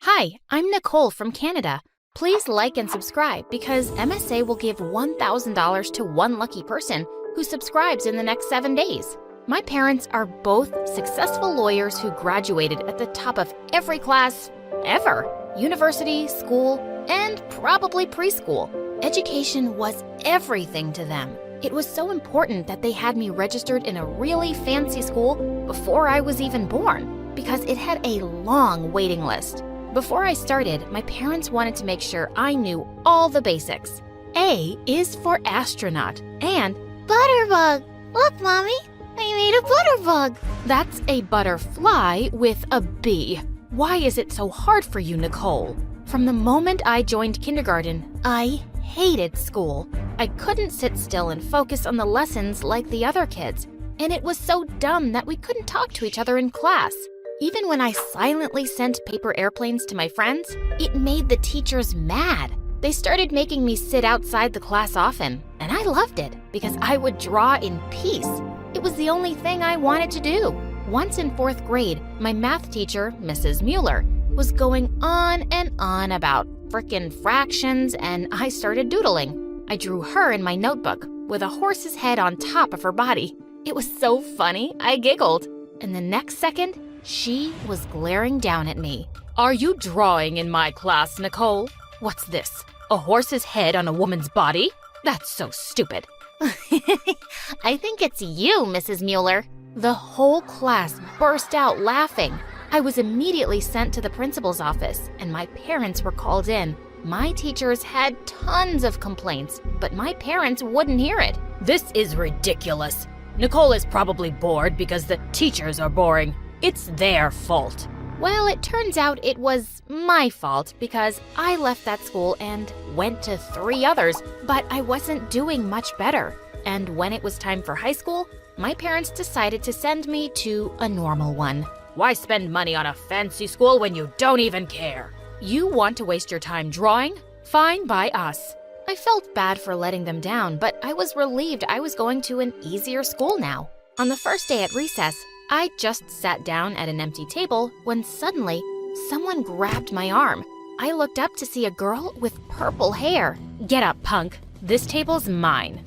Hi, I'm Nicole from Canada. Please like and subscribe because MSA will give $1,000 to one lucky person who subscribes in the next 7 days. My parents are both successful lawyers who graduated at the top of every class ever. University, school, and probably preschool. Education was everything to them. It was so important that they had me registered in a really fancy school before I was even born because it had a long waiting list. Before I started, my parents wanted to make sure I knew all the basics. A is for astronaut and Butterbug! Look, Mommy! I made a butterbug! That's a butterfly with a B. Why is it so hard for you, Nicole? From the moment I joined kindergarten, I hated school. I couldn't sit still and focus on the lessons like the other kids, and it was so dumb that we couldn't talk to each other in class. Even when I silently sent paper airplanes to my friends, it made the teachers mad. They started making me sit outside the class often, and I loved it because I would draw in peace. It was the only thing I wanted to do. Once in 4th grade, my math teacher, Mrs. Mueller, was going on and on about frickin' fractions, and I started doodling. I drew her in my notebook with a horse's head on top of her body. It was so funny, I giggled. And the next second, she was glaring down at me. Are you drawing in my class, Nicole? What's this? A horse's head on a woman's body? That's so stupid. I think it's you, Mrs. Mueller. The whole class burst out laughing. I was immediately sent to the principal's office, and my parents were called in. My teachers had tons of complaints, but my parents wouldn't hear it. This is ridiculous. Nicole is probably bored because the teachers are boring. It's their fault. Well, it turns out it was my fault because I left that school and went to 3 others, but I wasn't doing much better. And when it was time for high school, my parents decided to send me to a normal one. Why spend money on a fancy school when you don't even care? You want to waste your time drawing? Fine by us. I felt bad for letting them down, but I was relieved I was going to an easier school now. On the first day at recess, I just sat down at an empty table when suddenly someone grabbed my arm. I looked up to see a girl with purple hair. Get up, punk. This table's mine.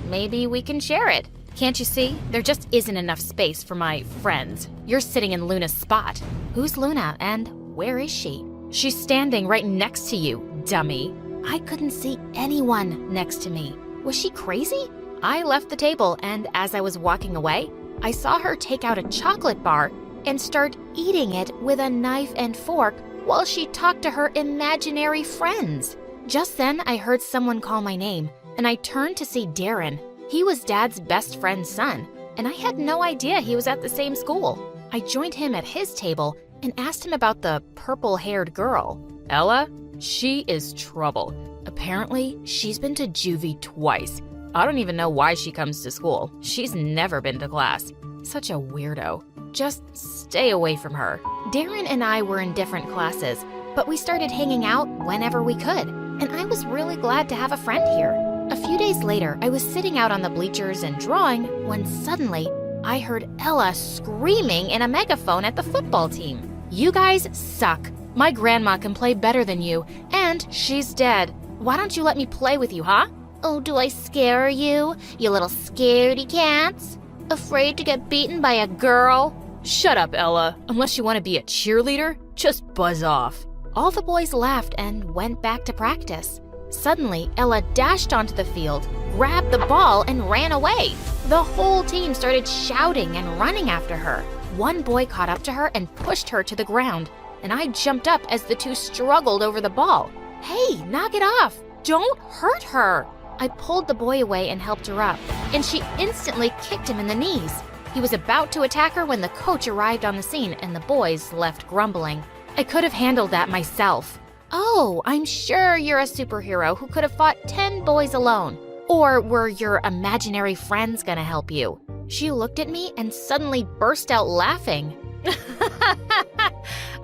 Maybe we can share it. Can't you see? There just isn't enough space for my friends. You're sitting in Luna's spot. Who's Luna and where is she? She's standing right next to you, dummy. I couldn't see anyone next to me. Was she crazy? I left the table, and as I was walking away, I saw her take out a chocolate bar and start eating it with a knife and fork while she talked to her imaginary friends. Just then, I heard someone call my name, and I turned to see Darren. He was Dad's best friend's son, and I had no idea he was at the same school. I joined him at his table and asked him about the purple-haired girl. Ella? She is trouble. Apparently, she's been to juvie twice. I don't even know why she comes to school. She's never been to class. Such a weirdo. Just stay away from her. Darren and I were in different classes, but we started hanging out whenever we could, and I was really glad to have a friend here. A few days later, I was sitting out on the bleachers and drawing when suddenly I heard Ella screaming in a megaphone at the football team. You guys suck. My grandma can play better than you, and she's dead. Why don't you let me play with you, huh? Oh, do I scare you, you little scaredy cats? Afraid to get beaten by a girl? Shut up, Ella. Unless you want to be a cheerleader, just buzz off. All the boys laughed and went back to practice. Suddenly, Ella dashed onto the field, grabbed the ball, and ran away. The whole team started shouting and running after her. One boy caught up to her and pushed her to the ground, and I jumped up as the two struggled over the ball. Hey, knock it off! Don't hurt her! I pulled the boy away and helped her up, and she instantly kicked him in the knees. He was about to attack her when the coach arrived on the scene and the boys left grumbling. I could have handled that myself. Oh, I'm sure you're a superhero who could have fought 10 boys alone. Or were your imaginary friends gonna help you? She looked at me and suddenly burst out laughing.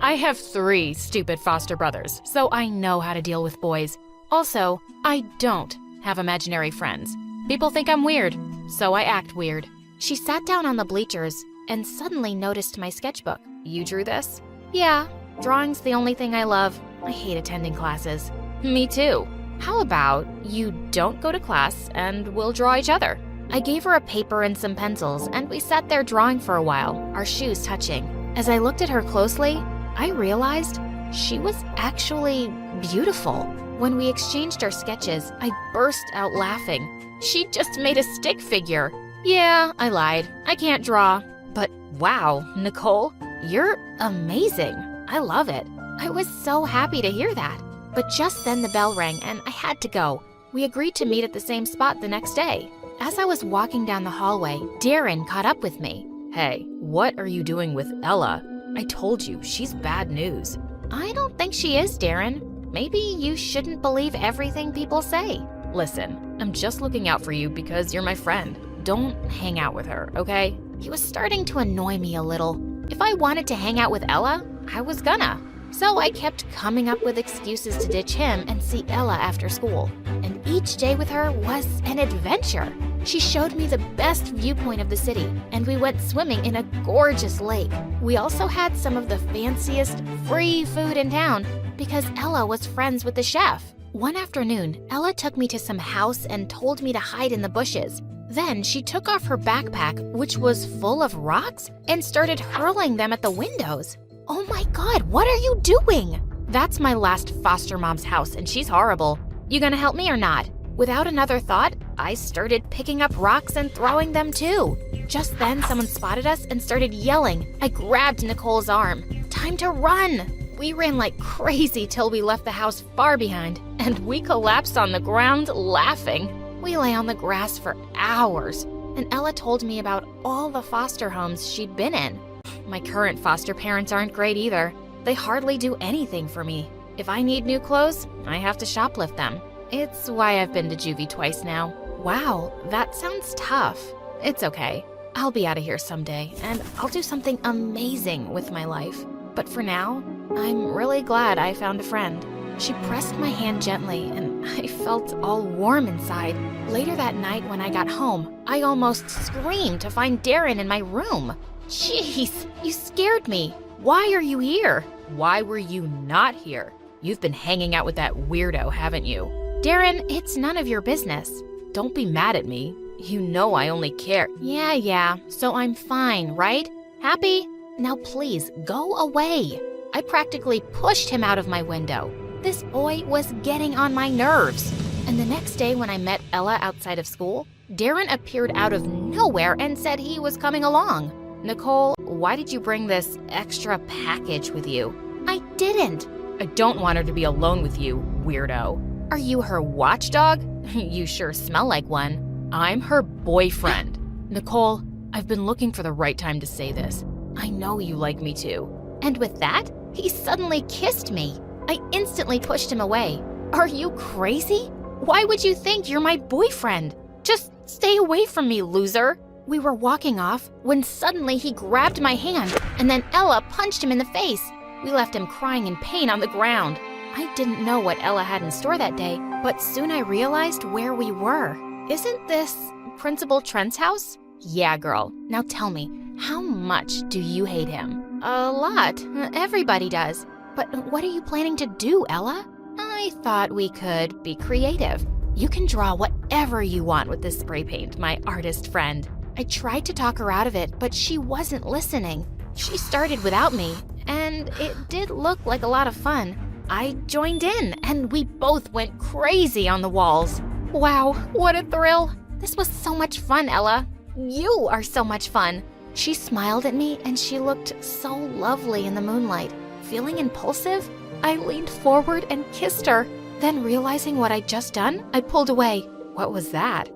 I have 3 stupid foster brothers, so I know how to deal with boys. Also, I don't have imaginary friends. People think I'm weird, so I act weird. She sat down on the bleachers and suddenly noticed my sketchbook. You drew this? Yeah. Drawing's the only thing I love. I hate attending classes. Me too. How about you don't go to class and we'll draw each other? I gave her a paper and some pencils, and we sat there drawing for a while, our shoes touching. As I looked at her closely, I realized she was actually beautiful. When we exchanged our sketches, I burst out laughing. She just made a stick figure. Yeah, I lied. I can't draw. But wow, Nicole, you're amazing. I love it. I was so happy to hear that. But just then the bell rang and I had to go. We agreed to meet at the same spot the next day. As I was walking down the hallway, Darren caught up with me. Hey, what are you doing with Ella? I told you, she's bad news. I don't think she is, Darren. Maybe you shouldn't believe everything people say. Listen, I'm just looking out for you because you're my friend. Don't hang out with her, okay? He was starting to annoy me a little. If I wanted to hang out with Ella, I was gonna. So I kept coming up with excuses to ditch him and see Ella after school. And each day with her was an adventure. She showed me the best viewpoint of the city, and we went swimming in a gorgeous lake. We also had some of the fanciest free food in town because Ella was friends with the chef. One afternoon, Ella took me to some house and told me to hide in the bushes. Then she took off her backpack, which was full of rocks, and started hurling them at the windows. Oh my God, what are you doing? That's my last foster mom's house, and she's horrible. You gonna help me or not? Without another thought, I started picking up rocks and throwing them too. Just then, someone spotted us and started yelling. I grabbed Nicole's arm. Time to run! We ran like crazy till we left the house far behind, and we collapsed on the ground laughing. We lay on the grass for hours, and Ella told me about all the foster homes she'd been in. My current foster parents aren't great either. They hardly do anything for me. If I need new clothes, I have to shoplift them. It's why I've been to juvie twice now. Wow, that sounds tough. It's okay. I'll be out of here someday, and I'll do something amazing with my life. But for now, I'm really glad I found a friend. She pressed my hand gently, and I felt all warm inside. Later that night when I got home, I almost screamed to find Darren in my room. Jeez, you scared me. Why are you here? Why were you not here? You've been hanging out with that weirdo, haven't you? Darren, it's none of your business. Don't be mad at me. You know I only care. Yeah, so I'm fine, right? Happy? Now please, go away. I practically pushed him out of my window. This boy was getting on my nerves. And the next day when I met Ella outside of school, Darren appeared out of nowhere and said he was coming along. Nicole, why did you bring this extra package with you? I didn't. I don't want her to be alone with you, weirdo. Are you her watchdog? You sure smell like one. I'm her boyfriend. Nicole, I've been looking for the right time to say this. I know you like me too. And with that, he suddenly kissed me. I instantly pushed him away. Are you crazy? Why would you think you're my boyfriend? Just stay away from me, loser. We were walking off when suddenly he grabbed my hand, and then Ella punched him in the face. We left him crying in pain on the ground. I didn't know what Ella had in store that day, but soon I realized where we were. Isn't this Principal Trent's house? Yeah, girl. Now tell me, how much do you hate him? A lot. Everybody does. But what are you planning to do, Ella? I thought we could be creative. You can draw whatever you want with this spray paint, my artist friend. I tried to talk her out of it, but she wasn't listening. She started without me, and it did look like a lot of fun. I joined in, and we both went crazy on the walls. Wow, what a thrill. This was so much fun, Ella. You are so much fun. She smiled at me, and she looked so lovely in the moonlight. Feeling impulsive, I leaned forward and kissed her. Then realizing what I'd just done, I pulled away. What was that?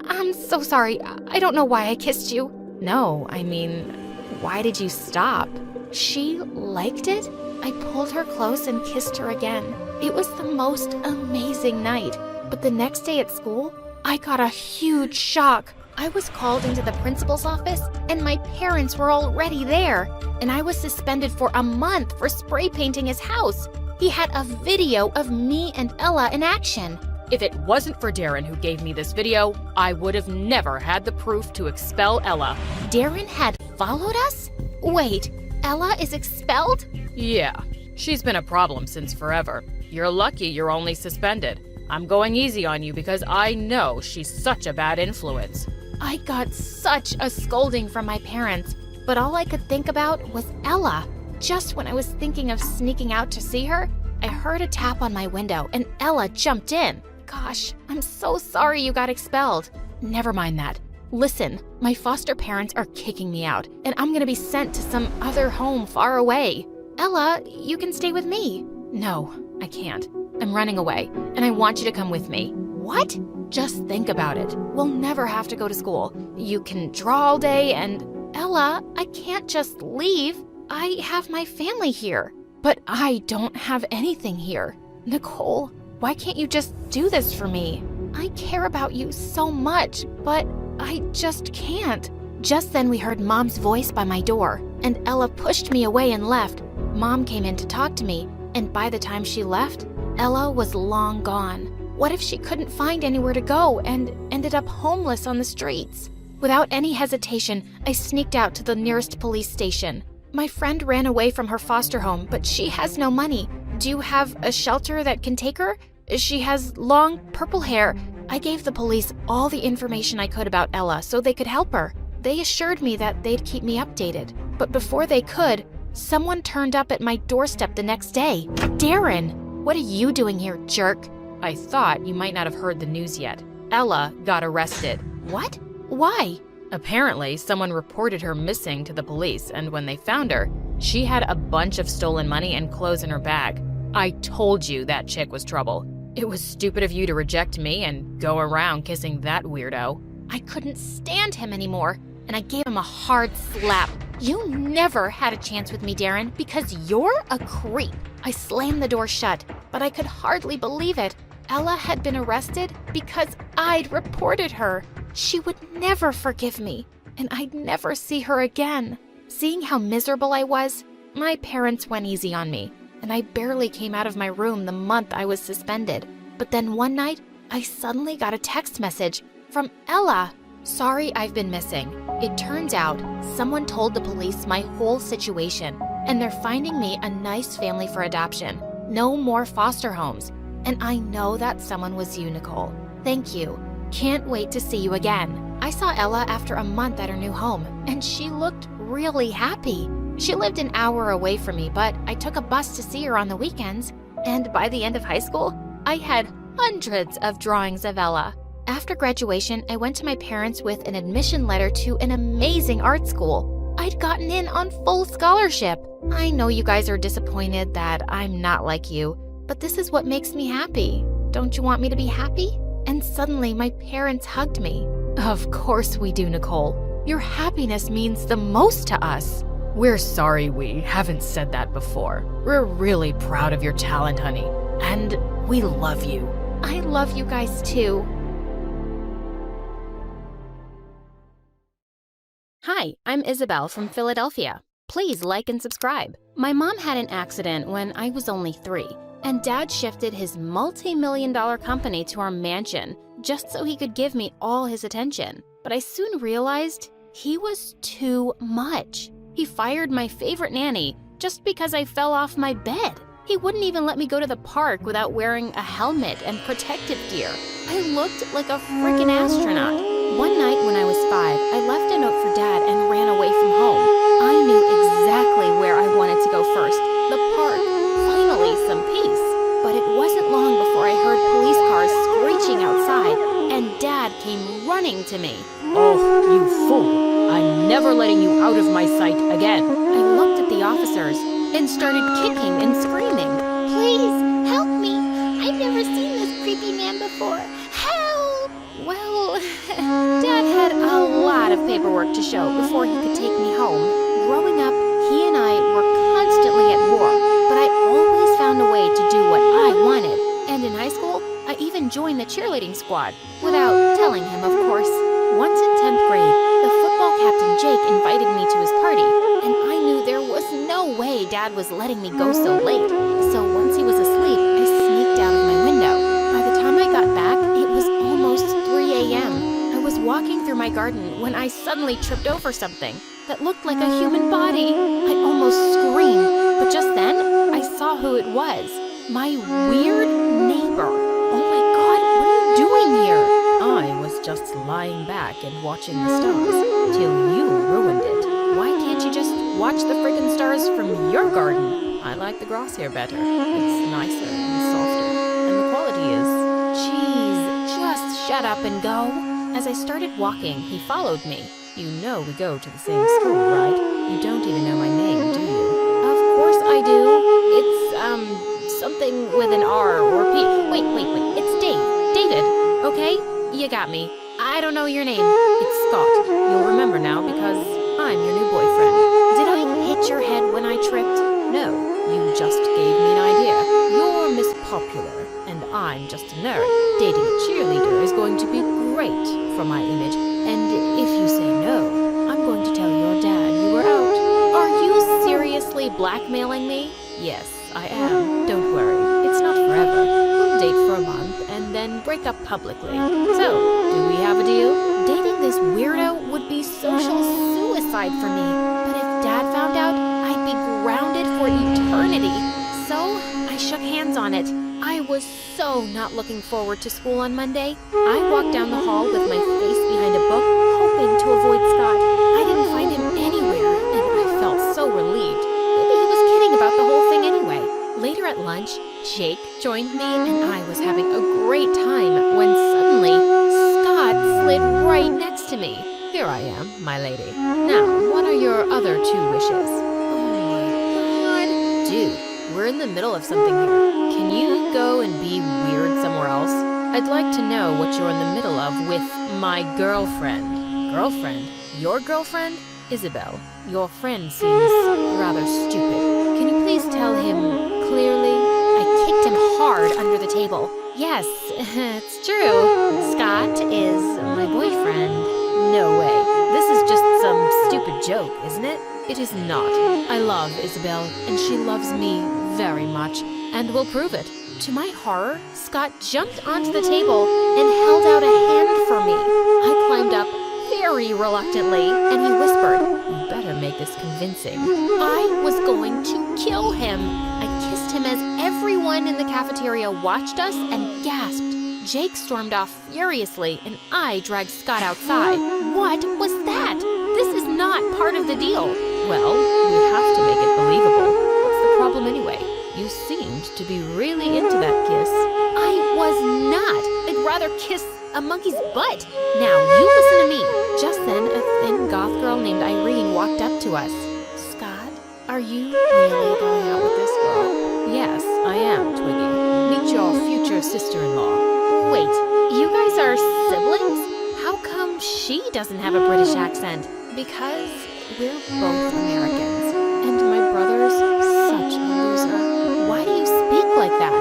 I'm so sorry. I don't know why I kissed you. No, I mean, why did you stop? She liked it? I pulled her close and kissed her again. It was the most amazing night. But the next day at school, I got a huge shock. I was called into the principal's office, and my parents were already there. And I was suspended for a month for spray painting his house. He had a video of me and Ella in action. If it wasn't for Darren who gave me this video, I would have never had the proof to expel Ella. Darren had followed us? Wait, Ella is expelled? Yeah. She's been a problem since forever. You're lucky you're only suspended. I'm going easy on you because I know she's such a bad influence." I got such a scolding from my parents, but all I could think about was Ella. Just when I was thinking of sneaking out to see her, I heard a tap on my window and Ella jumped in. Gosh, I'm so sorry you got expelled. Never mind that. Listen, my foster parents are kicking me out, and I'm gonna be sent to some other home far away. Ella, you can stay with me. No, I can't. I'm running away, and I want you to come with me. What? Just think about it. We'll never have to go to school. You can draw all day and... Ella, I can't just leave. I have my family here. But I don't have anything here. Nicole, why can't you just do this for me? I care about you so much, but I just can't. Just then we heard Mom's voice by my door, and Ella pushed me away and left. Mom came in to talk to me, and by the time she left, Ella was long gone. What if she couldn't find anywhere to go and ended up homeless on the streets? Without any hesitation, I sneaked out to the nearest police station. My friend ran away from her foster home, but she has no money. Do you have a shelter that can take her? She has long purple hair. I gave the police all the information I could about Ella so they could help her. They assured me that they'd keep me updated. But before they could, someone turned up at my doorstep the next day. Darren, what are you doing here, jerk? I thought you might not have heard the news yet. Ella got arrested. What? Why? Apparently, someone reported her missing to the police, and when they found her, she had a bunch of stolen money and clothes in her bag. I told you that chick was trouble. It was stupid of you to reject me and go around kissing that weirdo. I couldn't stand him anymore, and I gave him a hard slap. You never had a chance with me, Darren, because you're a creep. I slammed the door shut, but I could hardly believe it. Ella had been arrested because I'd reported her. She would never forgive me, and I'd never see her again. Seeing how miserable I was, my parents went easy on me, and I barely came out of my room the month I was suspended. But then one night, I suddenly got a text message from Ella. Sorry I've been missing. It turns out someone told the police my whole situation, and they're finding me a nice family for adoption. No more foster homes. And I know that someone was you, Nicole. Thank you. Can't wait to see you again. I saw Ella after a month at her new home, and she looked really happy. She lived an hour away from me, but I took a bus to see her on the weekends. And by the end of high school, I had hundreds of drawings of Ella. After graduation, I went to my parents with an admission letter to an amazing art school. I'd gotten in on full scholarship. I know you guys are disappointed that I'm not like you, but this is what makes me happy. Don't you want me to be happy? And suddenly my parents hugged me. Of course we do, Nicole. Your happiness means the most to us. We're sorry we haven't said that before. We're really proud of your talent, honey. And we love you. I love you guys too. Hi, I'm Isabel from Philadelphia. Please like and subscribe. My mom had an accident when I was only 3, and Dad shifted his multi-million-dollar company to our mansion just so he could give me all his attention. But I soon realized he was too much. He fired my favorite nanny just because I fell off my bed. He wouldn't even let me go to the park without wearing a helmet and protective gear. I looked like a freaking astronaut. One night when I was 5, I left a note for Dad and ran away from home. I knew exactly where I wanted to go first. The park. Finally, some peace. But it wasn't long before I heard police cars screeching outside, and Dad came running to me. Oh, you fool. I'm never letting you out of my sight again. I looked at the officers and started kicking and screaming. Please, help me. I've never seen this creepy man before. Help! Well, Dad had a lot of paperwork to show before he could take me home. Growing up, he and I were constantly at war, but I always found a way to do what I wanted. And in high school, I even joined the cheerleading squad, without telling him, of course. Once in 10th grade, the football captain Jake invited me to his party, and I knew there was no way Dad was letting me go so late. So once he was asleep, I sneaked out of my window. By the time I got back, it was almost 3 a.m. I was walking through my garden when I suddenly tripped over something that looked like a human body. I almost screamed, but just then, I saw saw who it was. My weird neighbor. Oh my God, what are you doing here? I was just lying back and watching the stars till you ruined it. Why can't you just watch the friggin' stars from your garden? I like the grass here better. It's nicer and softer, and the quality is... Jeez, just shut up and go. As I started walking, he followed me. You know we go to the same school, right? You don't even know my name, do you? Of course I do. It's, something with an R or P. Wait. It's David, okay? You got me. I don't know your name. It's Scott. You'll remember now because I'm your new boyfriend. Did I hit your head when I tripped? No, you just gave me an idea. You're Miss Popular, and I'm just a nerd. Dating a cheerleader is going to be great for my image, and if you say no, I'm going to tell your dad you were out. Are you seriously blackmailing me? Yes, I am. Don't worry, it's not forever. We'll date for a month and then break up publicly. So, do we have a deal? Dating this weirdo would be social suicide for me, but if Dad found out, I'd be grounded for eternity. So, I shook hands on it. I was so not looking forward to school on Monday. I walked down the hall with my face behind a book, hoping to avoid Scott. I didn't find him anywhere, and I felt so relieved. Maybe he was kidding about the whole thing anyway. Later at lunch, Jake joined me, and I was having a great time when suddenly Scott slid right next to me. Here I am, my lady. Now, what are your other 2 wishes? Oh my God. Dude, we're in the middle of something here. Can you go and be weird somewhere else? I'd like to know what you're in the middle of with my girlfriend. Girlfriend? Your girlfriend? Isabel, your friend seems rather stupid. Can you please tell him clearly? I kicked him hard under the table. Yes, it's true. Scott is my boyfriend. No way. This is just some stupid joke, isn't it? It is not. I love Isabel, and she loves me very much, and will prove it. To my horror, Scott jumped onto the table and held out a hand for me. I climbed up very reluctantly, and he whispered, "You better make this convincing." I was going to kill him. I kissed him as everyone in the cafeteria watched us and gasped. Jake stormed off furiously, and I dragged Scott outside. What was that? This is not part of the deal. Well, we have to make it believable. What's the problem anyway? You seemed to be really into that kiss. I was not. I'd rather kiss a monkey's butt. Now, you listen to me. Just then, a thin goth girl named Irene walked up to us. Scott, are you really going out with this girl? Yes, I am, Twiggy. Meet your future sister-in-law. Wait, you guys are siblings? How come she doesn't have a British accent? Because we're both Americans, and my brother's such a loser. Why do you speak like that?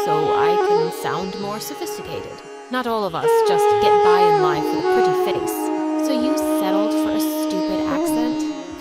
So I can sound more sophisticated. Not all of us just get by in life with a pretty face. So you settled for a stupid accent?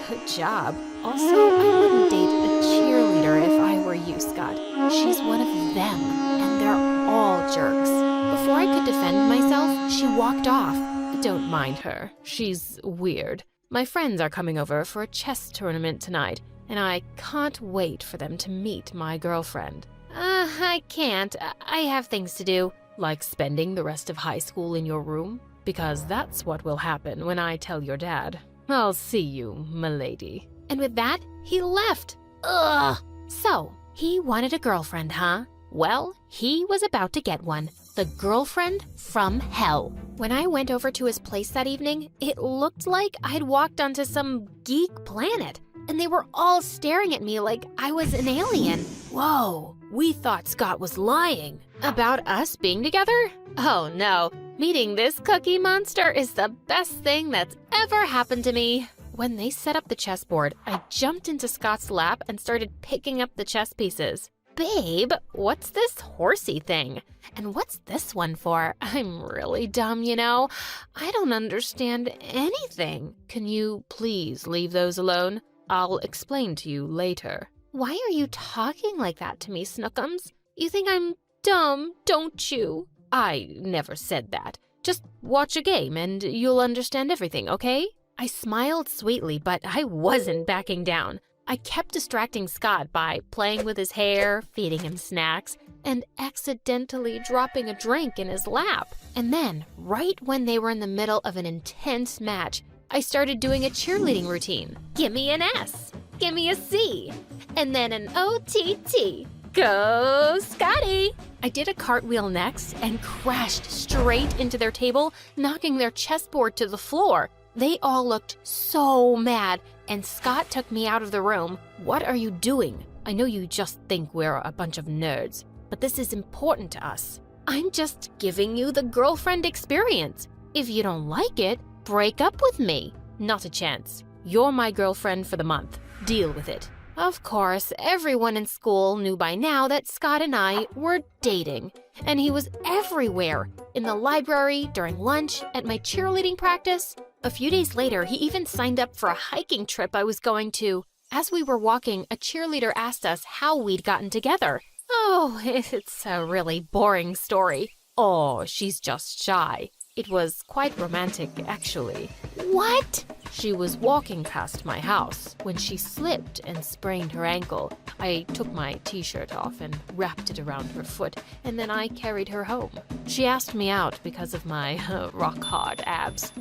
Good job. Also, I wouldn't date a cheerleader if I were you, Scott. She's one of them, and they're all jerks. Before I could defend myself, she walked off. Don't mind her. She's weird. My friends are coming over for a chess tournament tonight, and I can't wait for them to meet my girlfriend. I can't. I have things to do. Like spending the rest of high school in your room? Because that's what will happen when I tell your dad. I'll see you, m'lady. And with that, he left. Ugh! So, he wanted a girlfriend, huh? Well, he was about to get one. The girlfriend from hell. When I went over to his place that evening, it looked like I'd walked onto some geek planet, and they were all staring at me like I was an alien. Whoa, we thought Scott was lying. About us being together? Oh no, meeting this cookie monster is the best thing that's ever happened to me. When they set up the chessboard, I jumped into Scott's lap and started picking up the chess pieces. Babe, what's this horsey thing? And what's this one for? I'm really dumb, you know. I don't understand anything. Can you please leave those alone? I'll explain to you later. Why are you talking like that to me, Snookums? You think I'm dumb, don't you? I never said that. Just watch a game and you'll understand everything, okay? I smiled sweetly, but I wasn't backing down. I kept distracting Scott by playing with his hair, feeding him snacks, and accidentally dropping a drink in his lap. And then, right when they were in the middle of an intense match, I started doing a cheerleading routine. Give me an S, give me a C, and then an OTT. Go, Scotty! I did a cartwheel next and crashed straight into their table, knocking their chessboard to the floor. They all looked so mad, and Scott took me out of the room. What are you doing? I know you just think we're a bunch of nerds, but this is important to us. I'm just giving you the girlfriend experience. If you don't like it, break up with me. Not a chance. You're my girlfriend for the month. Deal with it. Of course, everyone in school knew by now that Scott and I were dating, and he was everywhere, in the library, during lunch, at my cheerleading practice. A few days later, he even signed up for a hiking trip I was going to. As we were walking, a cheerleader asked us how we'd gotten together. Oh, it's a really boring story. Oh, she's just shy. It was quite romantic, actually. What? She was walking past my house when she slipped and sprained her ankle. I took my t-shirt off and wrapped it around her foot, and then I carried her home. She asked me out because of my rock-hard abs.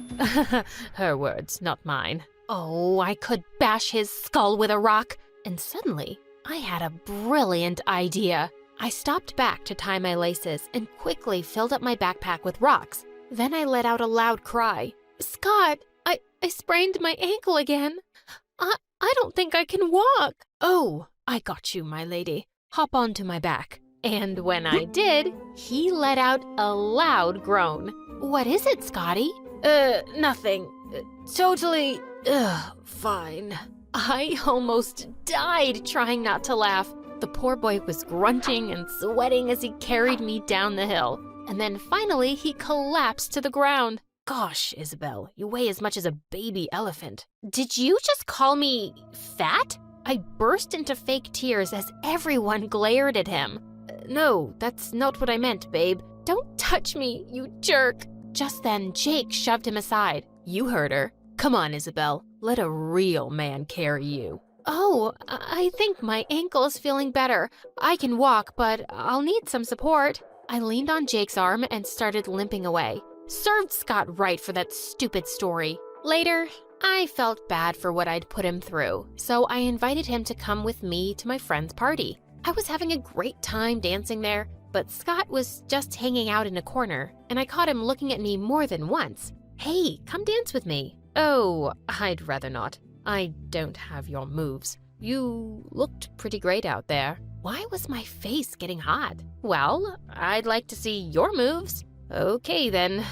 Her words, not mine. Oh, I could bash his skull with a rock. And suddenly, I had a brilliant idea. I stopped back to tie my laces and quickly filled up my backpack with rocks. Then I let out a loud cry. Scott, I sprained my ankle again. I don't think I can walk. Oh, I got you, my lady. Hop onto my back. And when I did, he let out a loud groan. What is it, Scotty? Nothing. Totally, fine. I almost died trying not to laugh. The poor boy was grunting and sweating as he carried me down the hill. And then finally, he collapsed to the ground. Gosh, Isabel, you weigh as much as a baby elephant. Did you just call me fat? I burst into fake tears as everyone glared at him. No, that's not what I meant, babe. Don't touch me, you jerk. Just then, Jake shoved him aside. You heard her. Come on, Isabel. Let a real man carry you. Oh, I think my ankle is feeling better. I can walk, but I'll need some support. I leaned on Jake's arm and started limping away. Served Scott right for that stupid story. Later, I felt bad for what I'd put him through, so I invited him to come with me to my friend's party. I was having a great time dancing there, but Scott was just hanging out in a corner, and I caught him looking at me more than once. Hey, come dance with me. Oh, I'd rather not. I don't have your moves. You looked pretty great out there. Why was my face getting hot? Well, I'd like to see your moves. Okay then,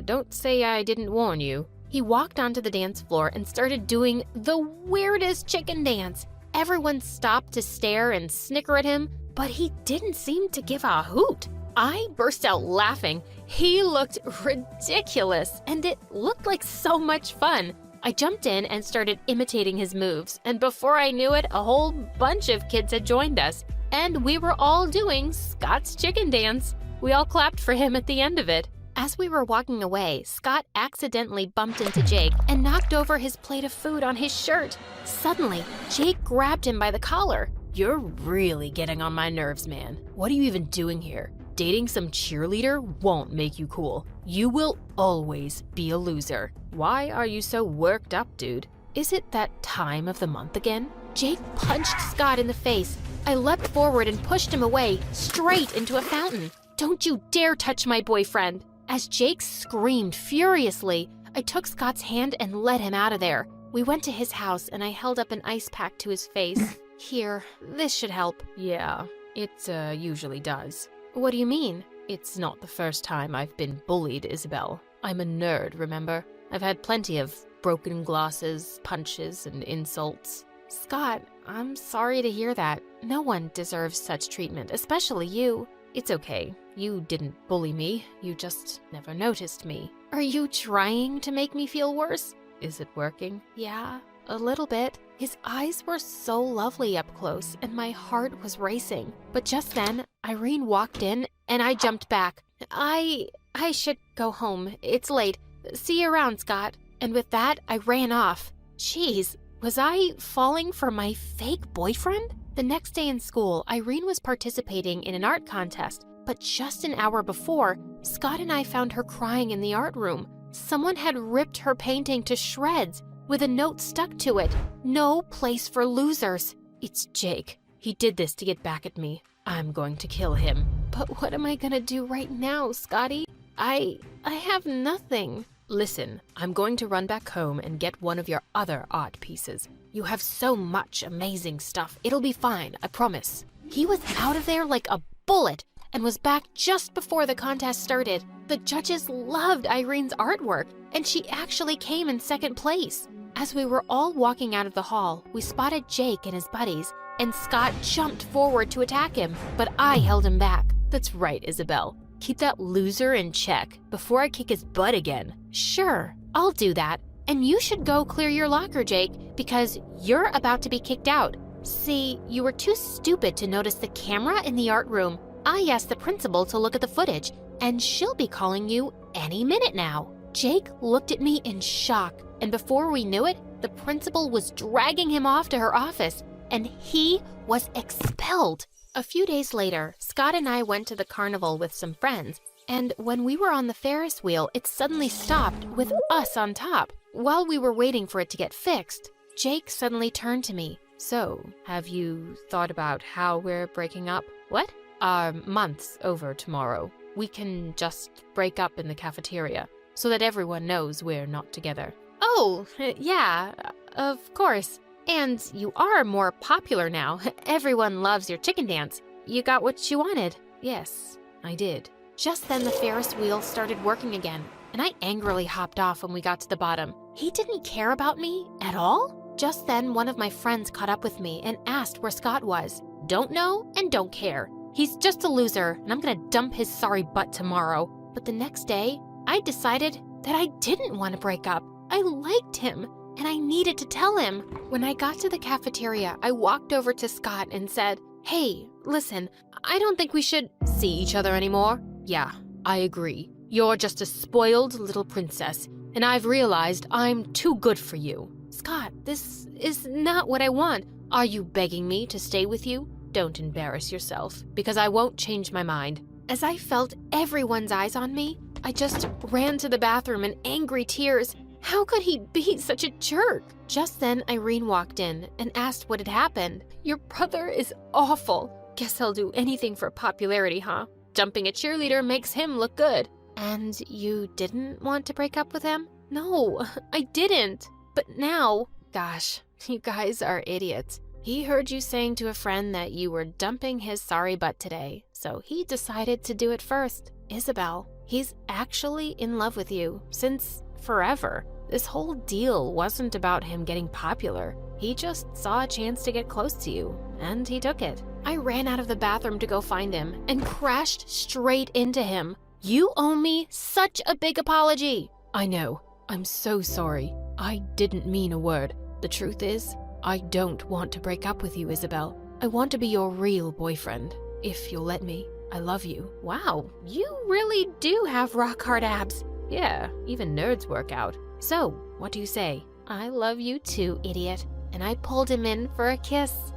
don't say I didn't warn you. He walked onto the dance floor and started doing the weirdest chicken dance. Everyone stopped to stare and snicker at him, but he didn't seem to give a hoot. I burst out laughing. He looked ridiculous, and it looked like so much fun. I jumped in and started imitating his moves, and before I knew it, a whole bunch of kids had joined us, and we were all doing Scott's chicken dance. We all clapped for him at the end of it. As we were walking away, Scott accidentally bumped into Jake and knocked over his plate of food on his shirt. Suddenly, Jake grabbed him by the collar. You're really getting on my nerves, man. What are you even doing here? Dating some cheerleader won't make you cool. You will always be a loser. Why are you so worked up, dude? Is it that time of the month again? Jake punched Scott in the face. I leapt forward and pushed him away, straight into a fountain. Don't you dare touch my boyfriend. As Jake screamed furiously, I took Scott's hand and led him out of there. We went to his house and I held up an ice pack to his face. Here, this should help. Yeah, it usually does. What do you mean? It's not the first time I've been bullied, Isabel. I'm a nerd, remember? I've had plenty of broken glasses, punches, and insults. Scott, I'm sorry to hear that. No one deserves such treatment, especially you. It's okay. You didn't bully me. You just never noticed me. Are you trying to make me feel worse? Is it working? Yeah, a little bit. His eyes were so lovely up close, and my heart was racing. But just then, Irene walked in, and I jumped back. I should go home. It's late. See you around, Scott. And with that, I ran off. Jeez, Was I falling for my fake boyfriend? The next day in school, Irene was participating in an art contest, but just an hour before, Scott and I found her crying in the art room. Someone had ripped her painting to shreds with a note stuck to it. No place for losers. It's Jake. He did this to get back at me. I'm going to kill him. But what am I gonna do right now, Scotty? I have nothing. Listen, I'm going to run back home and get one of your other art pieces. You have so much amazing stuff. It'll be fine, I promise. He was out of there like a bullet and was back just before the contest started. The judges loved Irene's artwork, and she actually came in second place. As we were all walking out of the hall, we spotted Jake and his buddies, and Scott jumped forward to attack him, but I held him back. That's right, Isabel. Keep that loser in check before I kick his butt again. Sure, I'll do that. And you should go clear your locker, Jake, because you're about to be kicked out. See, you were too stupid to notice the camera in the art room. I asked the principal to look at the footage, and she'll be calling you any minute now. Jake looked at me in shock, and before we knew it, the principal was dragging him off to her office, and he was expelled. A few days later, Scott and I went to the carnival with some friends, and when we were on the Ferris wheel, it suddenly stopped with us on top. While we were waiting for it to get fixed, Jake suddenly turned to me. So, have you thought about how we're breaking up? What? Our month's over tomorrow. We can just break up in the cafeteria so that everyone knows we're not together. Oh, yeah, of course. And you are more popular now. Everyone loves your chicken dance. You got what you wanted. Yes, I did. Just then the Ferris wheel started working again, and I angrily hopped off when we got to the bottom. He didn't care about me at all? Just then one of my friends caught up with me and asked where Scott was. Don't know and don't care. He's just a loser, and I'm gonna dump his sorry butt tomorrow. But the next day, I decided that I didn't want to break up. I liked him, and I needed to tell him. When I got to the cafeteria, I walked over to Scott and said, "Hey, listen, I don't think we should see each other anymore." "Yeah, I agree. You're just a spoiled little princess, and I've realized I'm too good for you." "Scott, this is not what I want. Are you begging me to stay with you? Don't embarrass yourself, because I won't change my mind." As I felt everyone's eyes on me, I just ran to the bathroom in angry tears. How could he be such a jerk? Just then, Irene walked in and asked what had happened. "Your brother is awful. Guess he'll do anything for popularity, huh? Jumping a cheerleader makes him look good." "And you didn't want to break up with him?" "No, I didn't. But now, gosh, you guys are idiots. He heard you saying to a friend that you were dumping his sorry butt today, so he decided to do it first. Isabel, he's actually in love with you since forever. This whole deal wasn't about him getting popular. He just saw a chance to get close to you, and he took it." I ran out of the bathroom to go find him and crashed straight into him. "You owe me such a big apology." "I know. I'm so sorry. I didn't mean a word. The truth is, I don't want to break up with you, Isabel. I want to be your real boyfriend, if you'll let me. I love you." Wow, you really do have rock-hard abs. Yeah, even nerds work out. "So, what do you say?" "I love you too, idiot." And I pulled him in for a kiss.